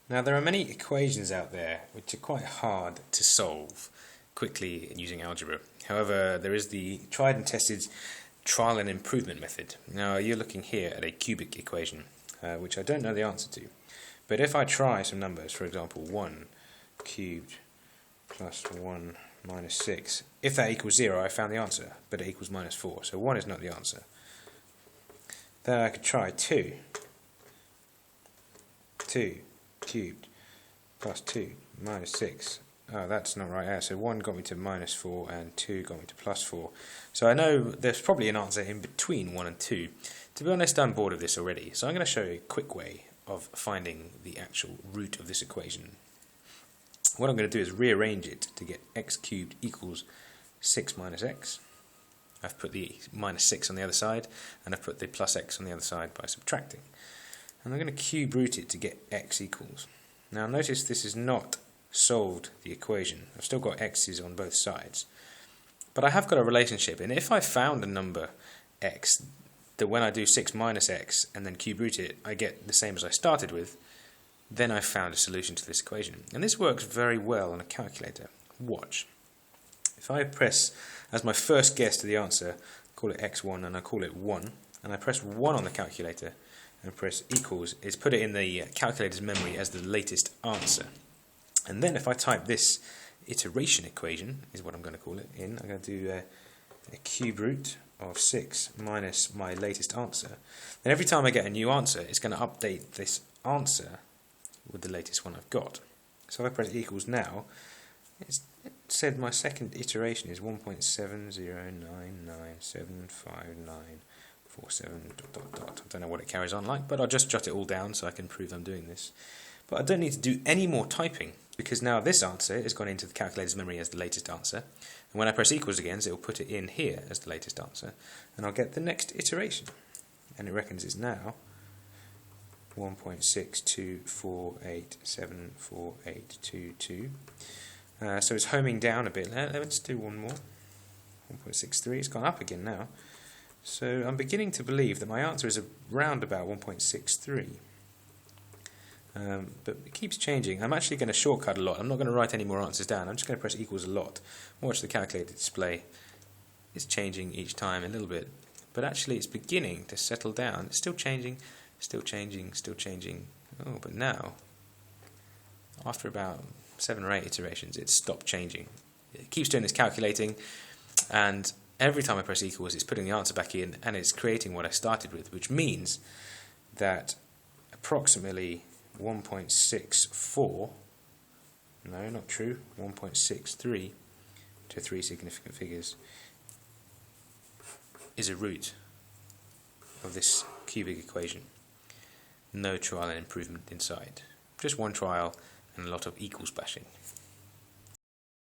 Now there are many equations out there which are quite hard to solve quickly using algebra. However, there is the tried and tested trial and improvement method. Now you're looking here at a cubic equation, which I don't know the answer to. But if I try some numbers, for example 1 cubed plus 1 minus 6, if that equals 0 I found the answer, but it equals minus 4, so 1 is not the answer. Then I could try 2 cubed plus 2 minus 6. Oh, that's not right. So 1 got me to minus 4 and 2 got me to plus 4. So I know there's probably an answer in between 1 and 2. To be honest, I'm bored of this already, so I'm going to show you a quick way of finding the actual root of this equation. What I'm going to do is rearrange it to get x cubed equals 6 minus x. I've put the minus 6 on the other side, and I've put the plus x on the other side by subtracting. And I'm going to cube root it to get x equals. Now notice this has not solved the equation. I've still got x's on both sides. But I have got a relationship, and if I found a number x, that when I do 6 minus x and then cube root it, I get the same as I started with, then I've found a solution to this equation. And this works very well on a calculator. Watch. If I press, as my first guess to the answer, call it x1 and I call it 1, and I press 1 on the calculator and press equals, it's put it in the calculator's memory as the latest answer. And then if I type this iteration equation, is what I'm going to call it, in, I'm going to do a cube root of 6 minus my latest answer. Then every time I get a new answer, it's going to update this answer with the latest one I've got. So if I press equals now, it said my second iteration is 1.709975947 I don't know what it carries on like, but I'll just jot it all down so I can prove I'm doing this. But I don't need to do any more typing, because now this answer has gone into the calculator's memory as the latest answer, and when I press equals again, so it will put it in here as the latest answer, and I'll get the next iteration, and it reckons it's now 1.6248748822. So it's homing down a bit. Let's do one more. 1.63. It's gone up again now. So I'm beginning to believe that my answer is around about 1.63. But it keeps changing. I'm actually going to shortcut a lot. I'm not going to write any more answers down. I'm just going to press equals a lot. Watch the calculator display. It's changing each time a little bit. But actually it's beginning to settle down. It's still changing, still changing, still changing. Oh, but now, after about 7 or 8 iterations, it's stopped changing. It keeps doing this calculating, and every time I press equals, it's putting the answer back in, and it's creating what I started with, which means that approximately 1.64, no, not true, 1.63 to 3 significant figures is a root of this cubic equation. No trial and improvement inside. Just one trial and a lot of equals bashing.